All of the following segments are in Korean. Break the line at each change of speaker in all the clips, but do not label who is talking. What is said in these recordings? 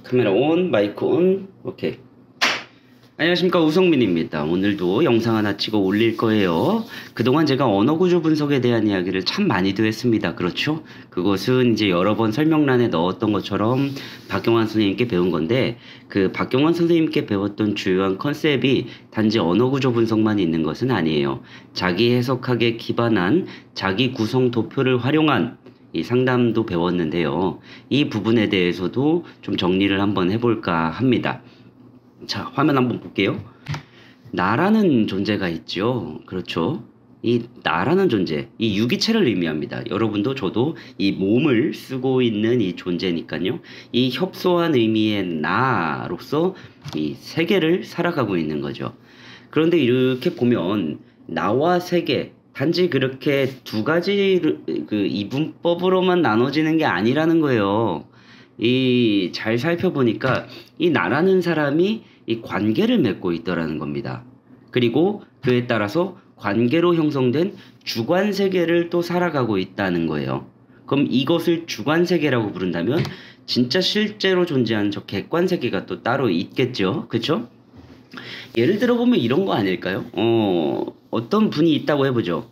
카메라 온, 마이크 온, 오케이. 안녕하십니까, 우성민입니다. 오늘도 영상 하나 찍어 올릴 거예요. 그동안 제가 언어구조 분석에 대한 이야기를 참 많이도 했습니다. 그렇죠? 그것은 이제 여러 번 설명란에 넣었던 것처럼 박경환 선생님께 배운 건데, 그 박경환 선생님께 배웠던 주요한 컨셉이 단지 언어구조 분석만 있는 것은 아니에요. 자기 해석학에 기반한 자기 구성 도표를 활용한 이 상담도 배웠는데요. 이 부분에 대해서도 좀 정리를 한번 해볼까 합니다. 자, 화면 한번 볼게요. 나라는 존재가 있죠. 그렇죠. 이 나라는 존재, 이 유기체를 의미합니다. 여러분도 저도 이 몸을 쓰고 있는 이 존재니까요. 이 협소한 의미의 나로서 이 세계를 살아가고 있는 거죠. 그런데 이렇게 보면 나와 세계, 단지 그렇게 두 가지 그 이분법으로만 나눠지는 게 아니라는 거예요. 이 잘 살펴보니까 이 나라는 사람이 이 관계를 맺고 있더라는 겁니다. 그리고 그에 따라서 관계로 형성된 주관 세계를 또 살아가고 있다는 거예요. 그럼 이것을 주관 세계라고 부른다면 진짜 실제로 존재하는 저 객관 세계가 또 따로 있겠죠. 그렇죠? 예를 들어 보면 이런 거 아닐까요? 어떤 분이 있다고 해보죠.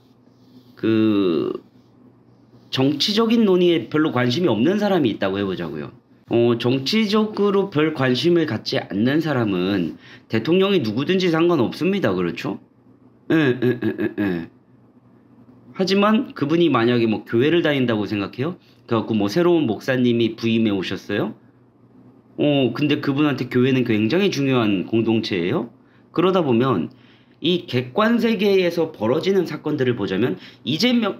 그 정치적인 논의에 별로 관심이 없는 사람이 있다고 해보자고요. 정치적으로 별 관심을 갖지 않는 사람은 대통령이 누구든지 상관없습니다. 그렇죠? 예. 하지만 그분이 만약에 뭐 교회를 다닌다고 생각해요? 그래갖고 뭐 새로운 목사님이 부임해 오셨어요? 근데 그분한테 교회는 굉장히 중요한 공동체예요? 그러다 보면 이 객관 세계에서 벌어지는 사건들을 보자면 이재명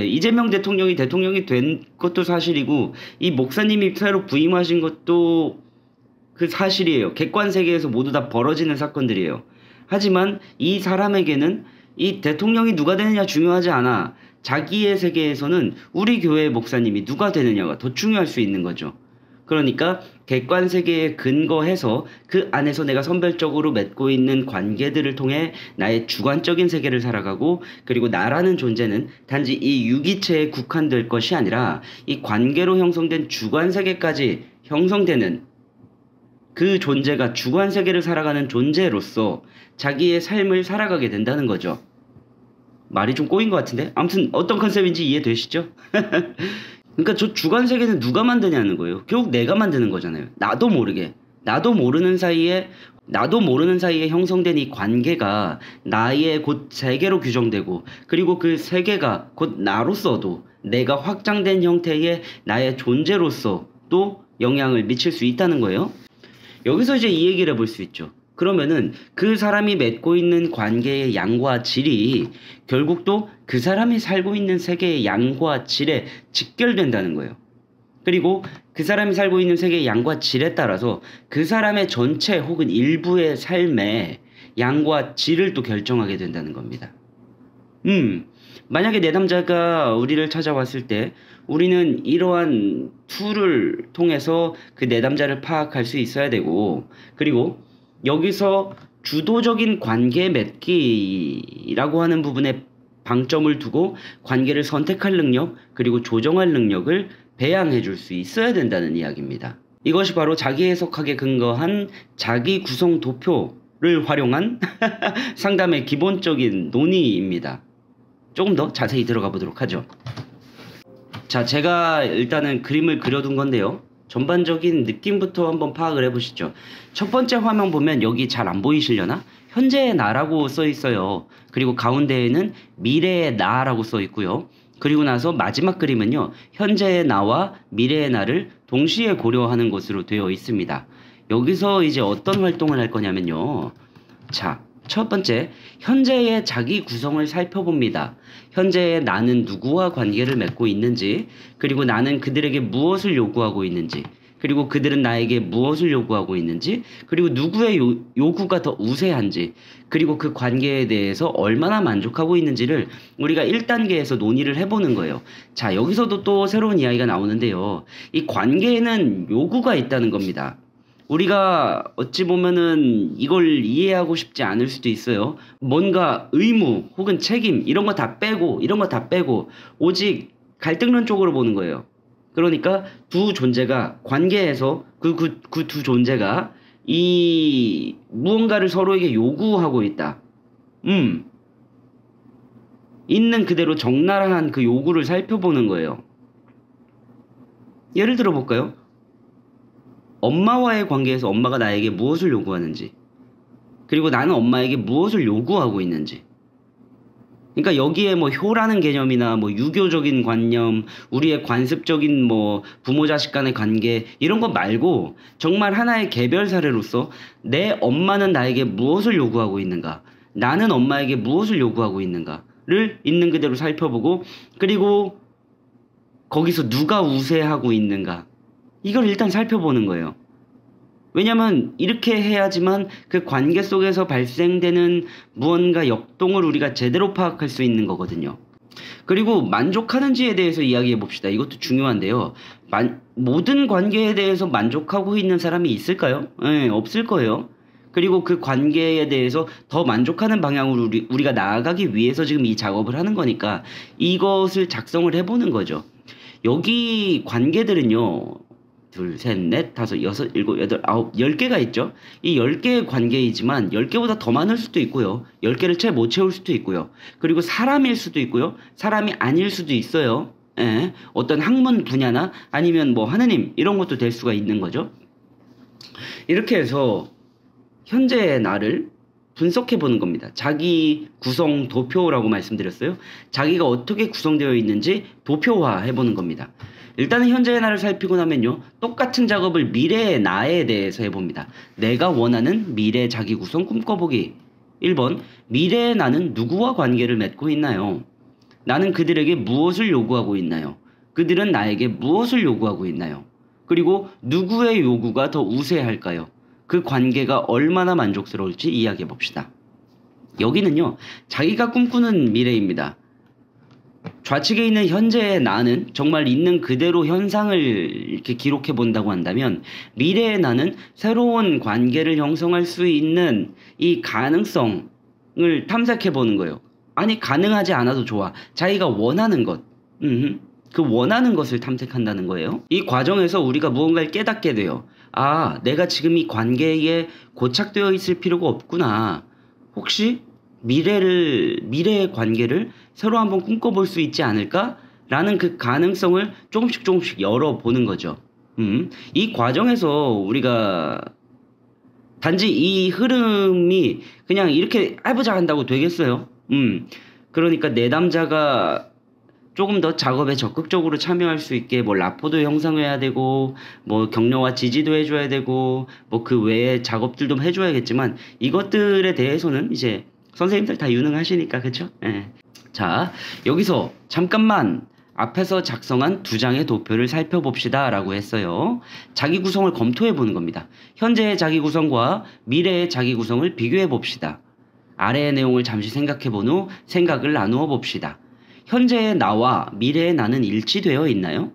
이재명 대통령이 된 것도 사실이고 이 목사님이 새로 부임하신 것도 그 사실이에요. 객관 세계에서 모두 다 벌어지는 사건들이에요. 하지만 이 사람에게는 이 대통령이 누가 되느냐 중요하지 않아. 자기의 세계에서는 우리 교회 목사님이 누가 되느냐가 더 중요할 수 있는 거죠. 그러니까 객관 세계에 근거해서 그 안에서 내가 선별적으로 맺고 있는 관계들을 통해 나의 주관적인 세계를 살아가고, 그리고 나라는 존재는 단지 이 유기체에 국한될 것이 아니라 이 관계로 형성된 주관 세계까지 형성되는 그 존재가 주관 세계를 살아가는 존재로서 자기의 삶을 살아가게 된다는 거죠. 말이 좀 꼬인 것 같은데? 아무튼 어떤 컨셉인지 이해되시죠? 그러니까 저 주관 세계는 누가 만드냐는 거예요. 결국 내가 만드는 거잖아요. 나도 모르는 사이에 형성된 이 관계가 나의 곧 세계로 규정되고, 그리고 그 세계가 곧 나로서도 내가 확장된 형태의 나의 존재로서 또 영향을 미칠 수 있다는 거예요. 여기서 이제 이 얘기를 해볼 수 있죠. 그러면은 그 사람이 맺고 있는 관계의 양과 질이 결국 또 그 사람이 살고 있는 세계의 양과 질에 직결된다는 거예요. 그리고 그 사람이 살고 있는 세계의 양과 질에 따라서 그 사람의 전체 혹은 일부의 삶의 양과 질을 또 결정하게 된다는 겁니다. 만약에 내담자가 우리를 찾아왔을 때 우리는 이러한 툴을 통해서 그 내담자를 파악할 수 있어야 되고, 그리고 여기서 주도적인 관계 맺기라고 하는 부분에 방점을 두고 관계를 선택할 능력, 그리고 조정할 능력을 배양해 줄 수 있어야 된다는 이야기입니다. 이것이 바로 자기 해석학에 근거한 자기 구성 도표를 활용한 상담의 기본적인 논의입니다. 조금 더 자세히 들어가 보도록 하죠. 자, 제가 일단은 그림을 그려둔 건데요. 전반적인 느낌부터 한번 파악을 해보시죠. 첫 번째 화면 보면 여기 잘 안 보이시려나? 현재의 나라고 써 있어요. 그리고 가운데에는 미래의 나라고 써 있고요. 그리고 나서 마지막 그림은요, 현재의 나와 미래의 나를 동시에 고려하는 것으로 되어 있습니다. 여기서 이제 어떤 활동을 할 거냐면요. 자, 첫 번째, 현재의 자기 구성을 살펴봅니다. 현재의 나는 누구와 관계를 맺고 있는지, 그리고 나는 그들에게 무엇을 요구하고 있는지, 그리고 그들은 나에게 무엇을 요구하고 있는지, 그리고 누구의 요구가 더 우세한지, 그리고 그 관계에 대해서 얼마나 만족하고 있는지를 우리가 1단계에서 논의를 해보는 거예요. 자, 여기서도 또 새로운 이야기가 나오는데요. 이 관계에는 요구가 있다는 겁니다. 우리가 어찌 보면은 이걸 이해하고 싶지 않을 수도 있어요. 뭔가 의무 혹은 책임 이런 거 다 빼고 오직 갈등론 쪽으로 보는 거예요. 그러니까 두 존재가 관계에서 그 두 존재가 이 무언가를 서로에게 요구하고 있다. 있는 그대로 적나라한 그 요구를 살펴보는 거예요. 예를 들어 볼까요? 엄마와의 관계에서 엄마가 나에게 무엇을 요구하는지, 그리고 나는 엄마에게 무엇을 요구하고 있는지. 그러니까 여기에 뭐 효라는 개념이나 뭐 유교적인 관념, 우리의 관습적인 뭐 부모 자식 간의 관계 이런 거 말고 정말 하나의 개별 사례로서 내 엄마는 나에게 무엇을 요구하고 있는가, 나는 엄마에게 무엇을 요구하고 있는가를 있는 그대로 살펴보고, 그리고 거기서 누가 우세하고 있는가 이걸 일단 살펴보는 거예요. 왜냐면 이렇게 해야지만 그 관계 속에서 발생되는 무언가 역동을 우리가 제대로 파악할 수 있는 거거든요. 그리고 만족하는지에 대해서 이야기해 봅시다. 이것도 중요한데요. 모든 관계에 대해서 만족하고 있는 사람이 있을까요? 네, 없을 거예요. 그리고 그 관계에 대해서 더 만족하는 방향으로 우리가 나아가기 위해서 지금 이 작업을 하는 거니까 이것을 작성을 해보는 거죠. 여기 관계들은요. 둘, 셋, 넷, 다섯, 여섯, 일곱, 여덟, 아홉, 10개가 있죠. 이 10개의 관계이지만 10개보다 더 많을 수도 있고요. 10개를 채 못 채울 수도 있고요. 그리고 사람일 수도 있고요. 사람이 아닐 수도 있어요. 예. 어떤 학문 분야나 아니면 뭐 하느님 이런 것도 될 수가 있는 거죠. 이렇게 해서 현재의 나를 분석해 보는 겁니다. 자기 구성 도표라고 말씀드렸어요. 자기가 어떻게 구성되어 있는지 도표화 해보는 겁니다. 일단은 현재의 나를 살피고 나면요. 똑같은 작업을 미래의 나에 대해서 해봅니다. 내가 원하는 미래 자기 구성 꿈꿔보기. 1번, 미래의 나는 누구와 관계를 맺고 있나요? 나는 그들에게 무엇을 요구하고 있나요? 그들은 나에게 무엇을 요구하고 있나요? 그리고 누구의 요구가 더 우세할까요? 그 관계가 얼마나 만족스러울지 이야기해 봅시다. 여기는요. 자기가 꿈꾸는 미래입니다. 좌측에 있는 현재의 나는 정말 있는 그대로 현상을 이렇게 기록해 본다고 한다면, 미래의 나는 새로운 관계를 형성할 수 있는 이 가능성을 탐색해 보는 거예요. 아니 가능하지 않아도 좋아. 자기가 원하는 것. 그 원하는 것을 탐색한다는 거예요. 이 과정에서 우리가 무언가를 깨닫게 돼요. 아, 내가 지금 이 관계에 고착되어 있을 필요가 없구나. 혹시 미래의 관계를 새로 한번 꿈꿔볼 수 있지 않을까? 라는 그 가능성을 조금씩 열어보는 거죠. 이 과정에서 우리가 단지 이 흐름이 그냥 이렇게 해보자 한다고 되겠어요? 그러니까 내담자가 조금 더 작업에 적극적으로 참여할 수 있게 뭐 라포도 형성해야 되고 뭐 격려와 지지도 해줘야 되고 뭐 그 외에 작업들도 해줘야겠지만 이것들에 대해서는 이제 선생님들 다 유능하시니까 그쵸? 예. 자, 여기서 잠깐만 앞에서 작성한 두 장의 도표를 살펴봅시다 라고 했어요. 자기 구성을 검토해 보는 겁니다. 현재의 자기 구성과 미래의 자기 구성을 비교해 봅시다. 아래의 내용을 잠시 생각해 본 후 생각을 나누어 봅시다. 현재의 나와 미래의 나는 일치되어 있나요?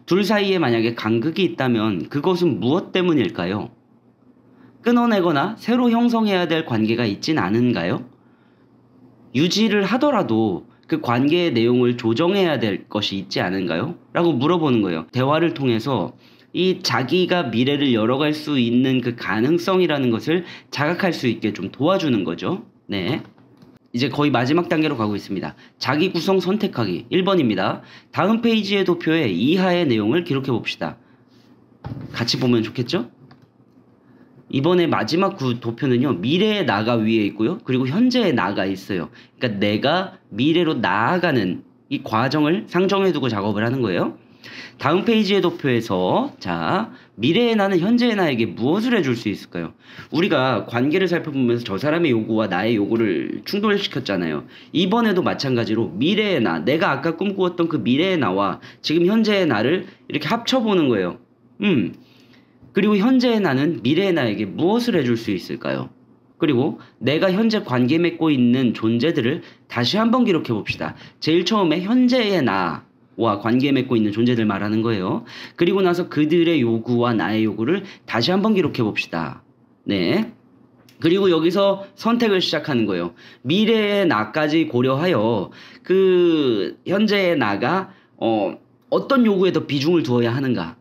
둘 사이에 만약에 간극이 있다면 그것은 무엇 때문일까요? 끊어내거나 새로 형성해야 될 관계가 있진 않은가요? 유지를 하더라도 그 관계의 내용을 조정해야 될 것이 있지 않은가요? 라고 물어보는 거예요. 대화를 통해서 이 자기가 미래를 열어갈 수 있는 그 가능성이라는 것을 자각할 수 있게 좀 도와주는 거죠. 네. 이제 거의 마지막 단계로 가고 있습니다. 자기 구성 선택하기 1번입니다. 다음 페이지의 도표에 이하의 내용을 기록해 봅시다. 같이 보면 좋겠죠? 이번에 마지막 도표는요. 미래의 나가 위에 있고요. 그리고 현재의 나가 있어요. 그러니까 내가 미래로 나아가는 이 과정을 상정해 두고 작업을 하는 거예요. 다음 페이지의 도표에서 자, 미래의 나는 현재의 나에게 무엇을 해줄 수 있을까요? 우리가 관계를 살펴보면서 저 사람의 요구와 나의 요구를 충돌시켰잖아요. 이번에도 마찬가지로 미래의 나, 내가 아까 꿈꾸었던 그 미래의 나와 지금 현재의 나를 이렇게 합쳐보는 거예요. 그리고 현재의 나는 미래의 나에게 무엇을 해줄 수 있을까요? 그리고 내가 현재 관계 맺고 있는 존재들을 다시 한번 기록해 봅시다. 제일 처음에 현재의 나와 관계 맺고 있는 존재들 말하는 거예요. 그리고 나서 그들의 요구와 나의 요구를 다시 한번 기록해 봅시다. 네. 그리고 여기서 선택을 시작하는 거예요. 미래의 나까지 고려하여 그 현재의 나가 어떤 요구에 더 비중을 두어야 하는가?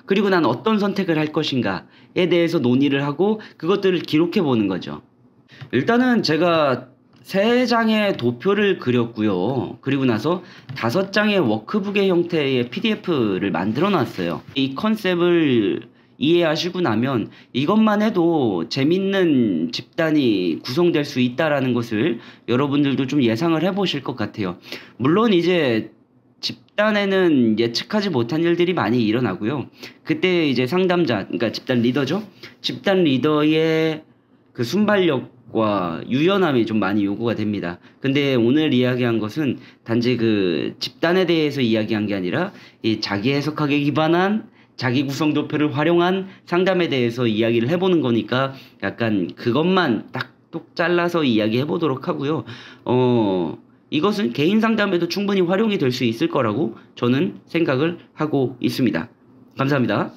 그리고 난 어떤 선택을 할 것인가에 대해서 논의를 하고 그것들을 기록해 보는 거죠. 일단은 제가 3장의 도표를 그렸고요. 그리고 나서 5장의 워크북의 형태의 PDF를 만들어 놨어요. 이 컨셉을 이해하시고 나면 이것만 해도 재밌는 집단이 구성될 수 있다라는 것을 여러분들도 좀 예상을 해보실 것 같아요. 물론 이제 집단에는 예측하지 못한 일들이 많이 일어나고요. 그때 이제 상담자, 그러니까 집단 리더죠. 집단 리더의 그 순발력과 유연함이 좀 많이 요구가 됩니다. 근데 오늘 이야기한 것은 단지 그 집단에 대해서 이야기한 게 아니라 이 자기 해석학에 기반한 자기 구성 도표를 활용한 상담에 대해서 이야기를 해보는 거니까 약간 그것만 딱 똑 잘라서 이야기해 보도록 하고요. 이것은 개인 상담에도 충분히 활용이 될 수 있을 거라고 저는 생각을 하고 있습니다. 감사합니다.